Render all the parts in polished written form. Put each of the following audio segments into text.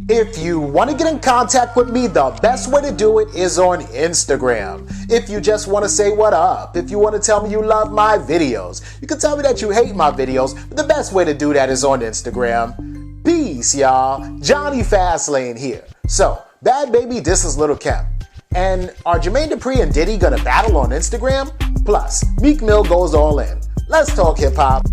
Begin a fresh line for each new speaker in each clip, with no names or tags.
If you want to get in contact with me, the best way to do it is on Instagram. If you just want to say what up, if you want to tell me you love my videos, you can tell me that you hate my videos, but the best way to do that is on Instagram. Peace, y'all. Jonny Fastlane here. So, Bhad Bhabie disses Lil Kim. And are Jermaine Dupri and Diddy gonna battle on Instagram? Plus, Meek Mill goes all in. Let's talk hip-hop.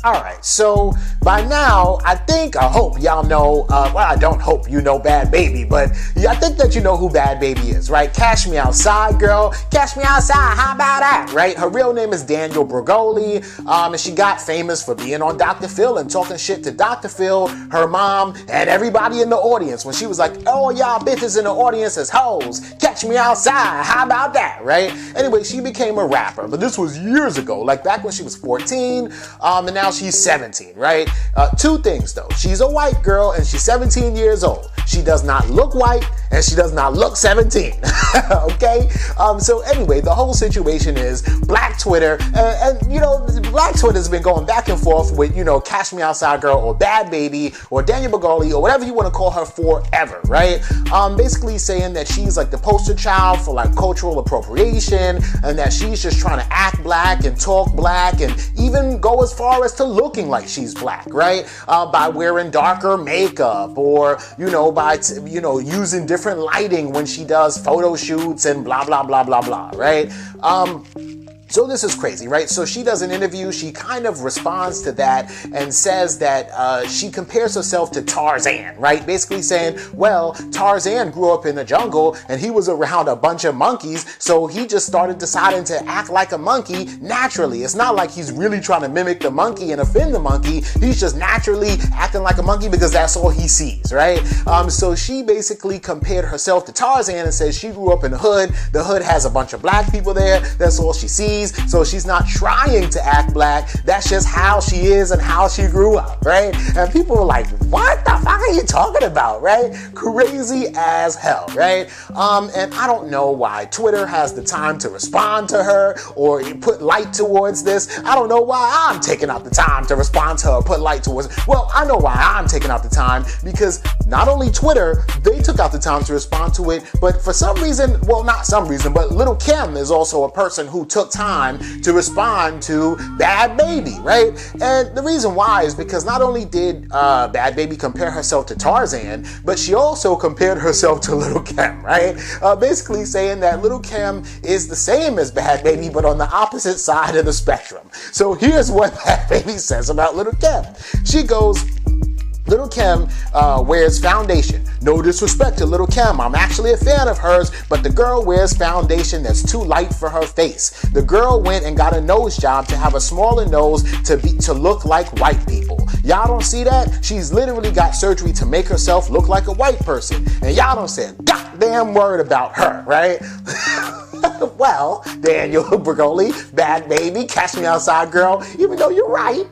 Alright, so by now, I hope y'all know, well, I don't hope you know Bhad Bhabie, but I think that you know who Bhad Bhabie is, right? Cash Me Outside, girl. Cash Me Outside, how about that, right? Her real name is Danielle Bregoli, and she got famous for being on Dr. Phil and talking shit to Dr. Phil, her mom, and everybody in the audience when she was like, oh, y'all bitches in the audience as hoes. Catch me outside, how about that, right? Anyway, she became a rapper, but this was years ago, like back when she was 14, and now she's 17, right? Two things though. She's a white girl and she's 17 years old. She does not look white and she does not look 17. Okay? So anyway, the whole situation is Black Twitter, and you know, Black Twitter's been going back and forth with, you know, Cash Me Outside Girl or Bhad Bhabie or Danielle Bregoli or whatever you want to call her forever, right? Basically saying that she's like the poster child for like cultural appropriation and that she's just trying to act black and talk black and even go as far as to looking like she's black, right? By wearing darker makeup or, you know, by, using different lighting when she does photo shoots and blah, blah, blah, blah, blah, right? So this is crazy, right? So she does an interview, she kind of responds to that and says that she compares herself to Tarzan, right? Basically saying, well, Tarzan grew up in the jungle and he was around a bunch of monkeys, so he just started deciding to act like a monkey naturally. It's not like he's really trying to mimic the monkey and offend the monkey. He's just naturally acting like a monkey because that's all he sees, right? So she basically compared herself to Tarzan and says she grew up in the hood. The hood has a bunch of black people there. That's all she sees. So she's not trying to act black. That's just how she is and how she grew up, right? And people were like, what the fuck are you talking about, right? Crazy as hell, right? And I don't know why Twitter has the time to respond to her or put light towards this. I don't know why I'm taking out the time to respond to her or put light towards it. Well, I know why I'm taking out the time, because not only Twitter, they took out the time to respond to it, but for some reason, well, not some reason, but Lil Kim is also a person who took time to respond to Bhad Bhabie, right? And the reason why is because not only did Bhad Bhabie compare herself to Tarzan, but she also compared herself to Lil Kim, right? Basically saying that Lil Kim is the same as Bhad Bhabie, but on the opposite side of the spectrum. So here's what Bhad Bhabie says about Lil Kim. She goes, Lil Kim wears foundation. No disrespect to Lil Kim, I'm actually a fan of hers, but the girl wears foundation that's too light for her face. The girl went and got a nose job to have a smaller nose to look like white people. Y'all don't see that? She's literally got surgery to make herself look like a white person. And y'all don't say a goddamn word about her, right? Well, Danielle Bregoli, Bhad Bhabie, Cash Me Outside Girl, even though you're right,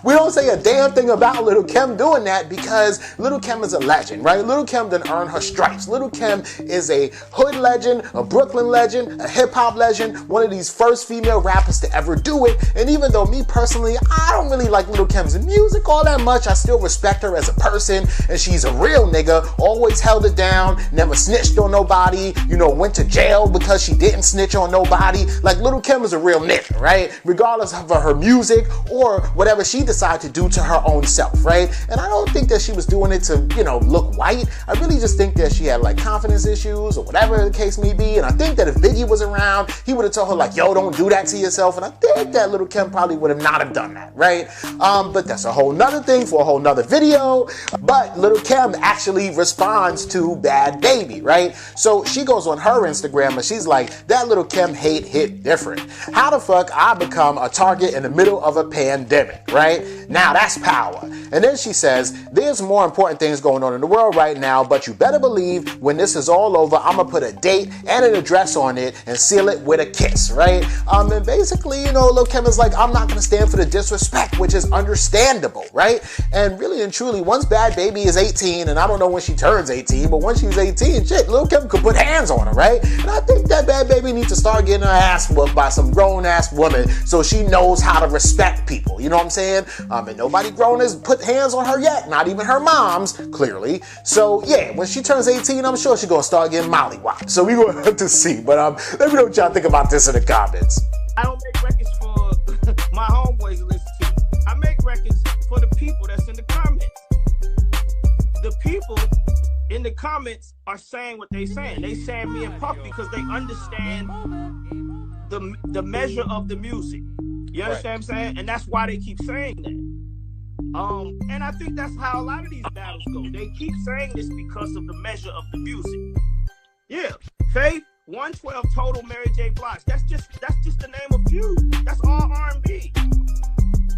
we don't say a damn thing about Lil Kim doing that because Lil Kim is a legend, right? Lil Kim done earned her stripes. Lil Kim is a hood legend, a Brooklyn legend, a hip-hop legend, one of these first female rappers to ever do it. And even though me personally, I don't really like Lil Kim's music all that much, I still respect her as a person, and she's a real nigga, always held it down, never snitched on nobody, you know, went to jail because she didn't snitch on nobody. Like, Lil Kim is a real nigga, right? Regardless of her music or whatever she decided to do to her own self, right? And I don't think that she was doing it to, you know, look white. I really just think that she had like confidence issues or whatever the case may be. And I think that if Biggie was around, he would have told her like, yo, don't do that to yourself. And I think that Lil Kim probably would have not have done that, right? But that's a whole nother thing for a whole nother video. But Lil Kim actually responds to Bhad Bhabie, right? So she goes on her Instagram and she's like, that Lil Kim hate hit different. How the fuck I become a target in the middle of a pandemic, right? Now that's power. And then she says, there's more important things going on in the world right now, but you better believe when this is all over, I'm gonna put a date and an address on it and seal it with a kiss, right? And basically, you know, Lil Kim is like, I'm not gonna stand for the disrespect, which is understandable, right? And really and truly, once Bhad Bhabie is 18, and I don't know when she turns 18, but once she's 18, shit, Lil Kim could put hands on her, right? And I think that Bhad Bhabie needs to start getting her ass whooped by some grown-ass woman so she knows how to respect people, you know what I'm saying? saying? And nobody grown has put hands on her yet, not even her moms, clearly. So yeah, when she turns 18, I'm sure she's gonna start getting mollywopped. So we gonna have to see. But let me know what y'all think about this in the comments.
I don't make records for my homeboys to listen to. I make records for the people that's in the comments. The people in the comments are saying what they saying. They saying me and Puff because they understand the measure of the music. You understand what I'm saying? And that's why they keep saying that. And I think that's how a lot of these battles go. They keep saying this because of the measure of the music. Yeah, Faith, 112 total Mary J. Blige. That's just the name of few. That's all R&B.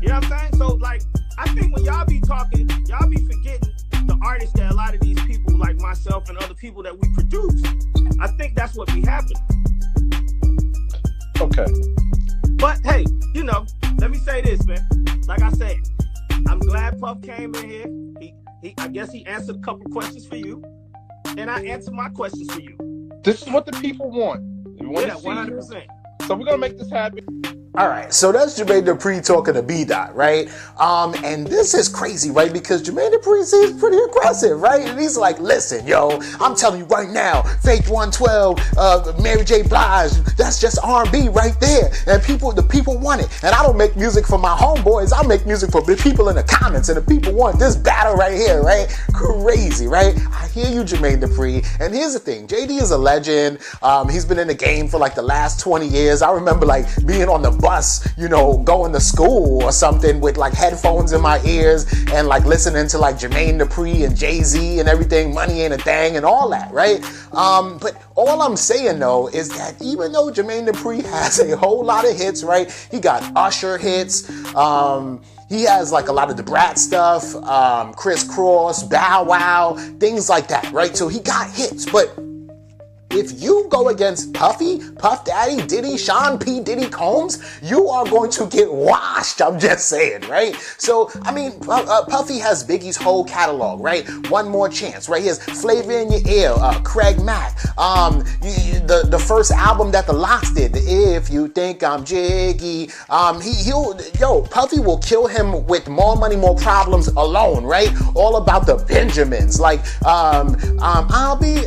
You know what I'm saying? So like, I think when y'all be talking, y'all be forgetting the artists that a lot of these people like myself and other people that we produce. I think that's what be happening.
Okay.
But hey, you know, let me say this, man. Like I said, I'm glad Puff came in here. I guess he answered a couple questions for you, and I answered my questions for you.
This is what the people want. We want
Yeah,
to see
100%.
you. So we're gonna make this happen.
All right, so that's Jermaine Dupri talking to B-Dot, right? And this is crazy, right? Because Jermaine Dupri seems pretty aggressive, right? And he's like, listen, yo, I'm telling you right now, Fake 112, Mary J. Blige, that's just R&B right there. And the people want it. And I don't make music for my homeboys. I make music for the people in the comments. And the people want this battle right here, right? Crazy, right? I hear you, Jermaine Dupri. And here's the thing, JD is a legend. He's been in the game for like the last 20 years. I remember like being on the bus, you know, going to school or something with like headphones in my ears and like listening to like Jermaine Dupri and Jay-Z and everything, Money Ain't a Thing and all that, right? But all I'm saying though is that even though Jermaine Dupri has a whole lot of hits, right? He got Usher hits, he has like a lot of the Brat stuff, Criss Cross, Bow Wow, things like that, right? So he got hits, but if you go against Puffy, Puff Daddy, Diddy, Sean P. Diddy Combs, you are going to get washed. I'm just saying, right? So, I mean, Puffy has Biggie's whole catalog, right? One More Chance, right? He has Flavor in Your Ear, Craig Mack, the first album that the Lox did, If You Think I'm Jiggy. Puffy will kill him with More Money, More Problems alone, right? All about the Benjamins, like, I'll be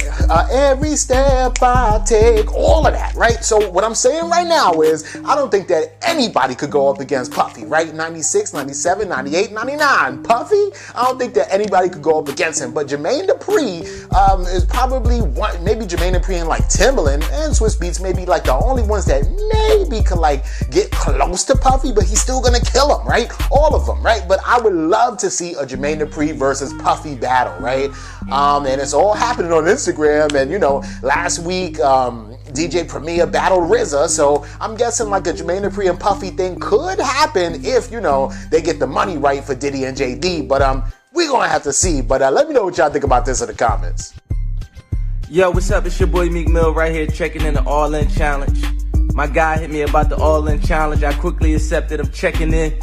every step I take, all of that, right? So what I'm saying right now is I don't think that anybody could go up against Puffy, right? 96, 97, 98, 99. Puffy, I don't think that anybody could go up against him. But Jermaine Dupri is probably one, maybe Jermaine Dupri and like Timbaland and Swiss Beats maybe like the only ones that maybe could like get close to Puffy, but he's still gonna kill him, right? All of them, right? But I would love to see a Jermaine Dupri versus Puffy battle, right? And it's all happening on Instagram, and you know, last week, DJ Premier battled RZA, so I'm guessing like a Jermaine Dupri and Puffy thing could happen if, you know, they get the money right for Diddy and JD, but we're gonna have to see. But let me know what y'all think about this in the comments.
Yo, what's up? It's your boy Meek Mill right here checking in the All-In Challenge. My guy hit me about the All-In Challenge. I quickly accepted. I'm checking in.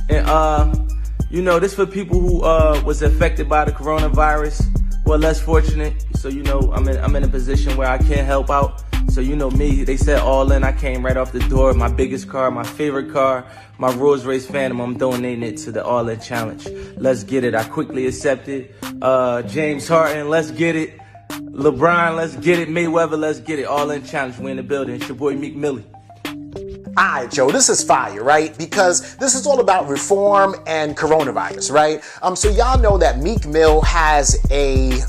And, you know, this for people who was affected by the coronavirus. Well, less fortunate, so you know I'm in a position where I can't help out. So you know me, they said all in. I came right off the door. My biggest car, my favorite car, my Rolls Royce Phantom. I'm donating it to the All In Challenge. Let's get it. I quickly accepted. James Harden, let's get it. LeBron, let's get it. Mayweather, let's get it. All In Challenge. We in the building. It's your boy Meek Mill.
Alright, Joe, this is fire, right? Because this is all about reform and coronavirus, right? So y'all know that Meek Mill has a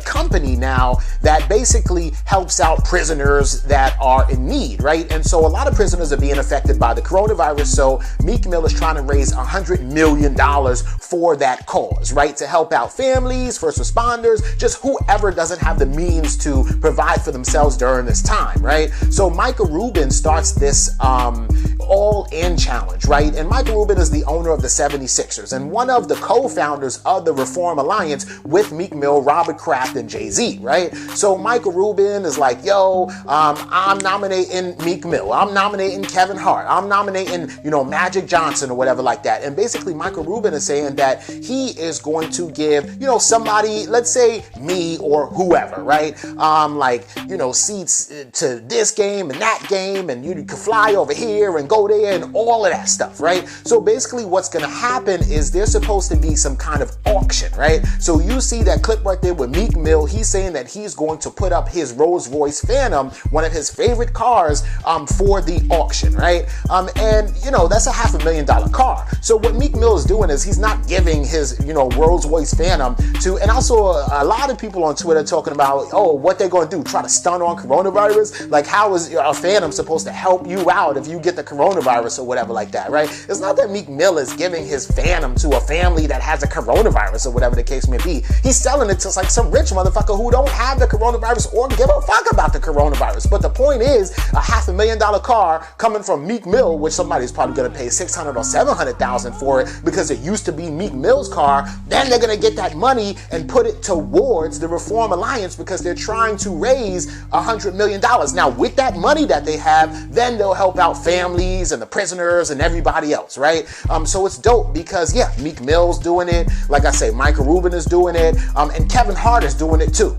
company now that basically helps out prisoners that are in need, right? And so a lot of prisoners are being affected by the coronavirus, so Meek Mill is trying to raise $100 million for that cause, right? To help out families, first responders, just whoever doesn't have the means to provide for themselves during this time, right? So Michael Rubin starts this All-In Challenge, right? And Michael Rubin is the owner of the 76ers and one of the co-founders of the Reform Alliance with Meek Mill, Robert Kraft, and Jay-Z, right? So Michael Rubin is like, yo, I'm nominating Meek Mill. I'm nominating Kevin Hart. I'm nominating, you know, Magic Johnson or whatever like that. And basically Michael Rubin is saying that he is going to give, you know, somebody, let's say me or whoever, right? Like, you know, seats to this game and that game, and you can fly over here and go go there and all of that stuff, right? So basically what's going to happen is there's supposed to be some kind of auction, right? So you see that clip right there with Meek Mill. He's saying that he's going to put up his Rolls Royce Phantom, one of his favorite cars, for the auction, right? And you know, that's a $500,000 car. So what Meek Mill is doing is he's not giving his, you know, Rolls Royce Phantom to, and also a lot of people on Twitter talking about, oh, what they're going to do, try to stun on coronavirus? Like, how is a Phantom supposed to help you out if you get the coronavirus or whatever like that, right? It's not that Meek Mill is giving his Phantom to a family that has a coronavirus or whatever the case may be. He's selling it to like some rich motherfucker who don't have the coronavirus or give a fuck about the coronavirus. But the point is, a $500,000 car coming from Meek Mill, which somebody's probably going to pay $600,000 or $700,000 for it because it used to be Meek Mill's car, then they're going to get that money and put it towards the Reform Alliance because they're trying to raise $100 million. Now, with that money that they have, then they'll help out families and the prisoners and everybody else, right? So it's dope because, yeah, Meek Mill's doing it. Like I say, Michael Rubin is doing it. And Kevin Hart is doing it too.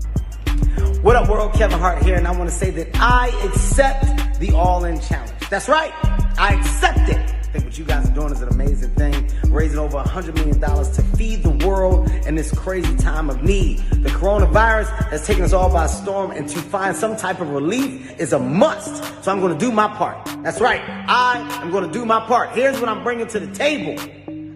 What up, world? Kevin Hart here, and I want to say that I accept the All-In Challenge. That's right, I accept it. I think what you guys are doing is an amazing thing, raising over $100 million to feed the world in this crazy time of need. The coronavirus has taken us all by storm, and to find some type of relief is a must. So I'm going to do my part. That's right, I am going to do my part. Here's what I'm bringing to the table.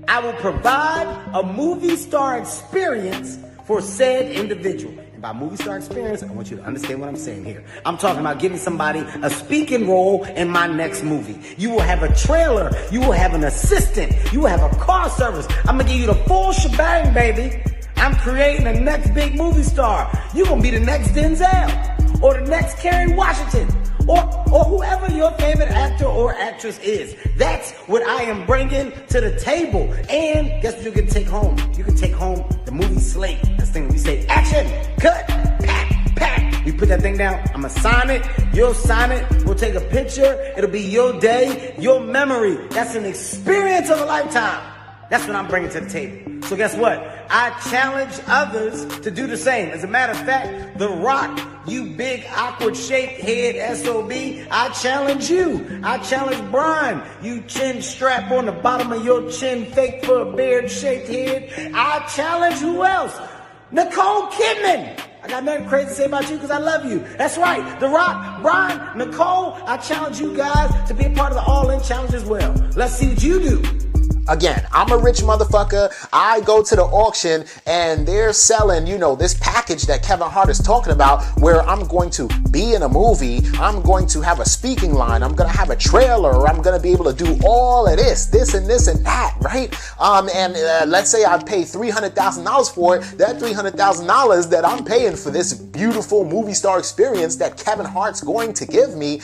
I will provide a movie star experience for said individual. And by movie star experience, I want you to understand what I'm saying here. I'm talking about giving somebody a speaking role in my next movie. You will have a trailer. You will have an assistant. You will have a car service. I'm going to give you the full shebang, baby. I'm creating the next big movie star. You're going to be the next Denzel or the next Kerry Washington or whoever your favorite actor or actress is. That's what I am bringing to the table. And guess what you can take home? You can take home the movie slate. That's the thing we say, action, cut, pack, pack. You put that thing down, I'm gonna sign it, you'll sign it, we'll take a picture, it'll be your day, your memory. That's an experience of a lifetime. That's what I'm bringing to the table. So guess what? I challenge others to do the same. As a matter of fact, The Rock, you big awkward shaped head SOB, I challenge you. I challenge Brian, you chin strap on the bottom of your chin, fake for a beard shaped head. I challenge who else? Nicole Kidman. I got nothing crazy to say about you because I love you. That's right. The Rock, Brian, Nicole, I challenge you guys to be a part of the All-In Challenge as well. Let's see what you do.
Again, I'm a rich motherfucker. I go to the auction and they're selling, you know, this package that Kevin Hart is talking about where I'm going to be in a movie. I'm going to have a speaking line. I'm going to have a trailer. I'm going to be able to do all of this and that, right? Let's say I pay $300,000 for it. That $300,000 that I'm paying for this beautiful movie star experience that Kevin Hart's going to give me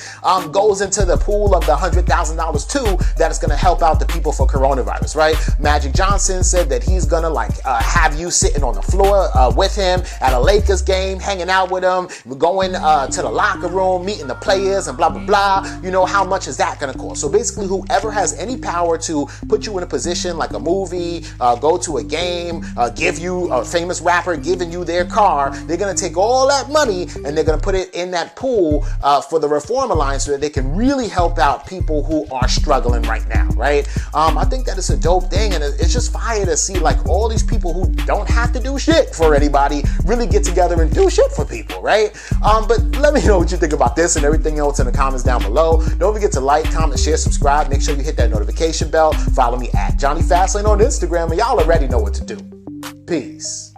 goes into the pool of the $100,000 too that is going to help out the people for coronavirus. Right? Magic Johnson said that he's gonna have you sitting on the floor with him at a Lakers game, hanging out with him, going to the locker room, meeting the players and blah, blah, blah. You know, how much is that gonna cost? So basically whoever has any power to put you in a position like a movie, go to a game, give you a famous rapper giving you their car, they're gonna take all that money and they're gonna put it in that pool for the Reform Alliance so that they can really help out people who are struggling right now, right? I think that is a dope thing, and it's just fire to see like all these people who don't have to do shit for anybody really get together and do shit for people, right? But let me know what you think about this and everything else in the comments down below. Don't forget to like, comment, share, subscribe. Make sure you hit that notification bell. Follow me at Johnny Fastlane on Instagram, and y'all already know what to do. Peace.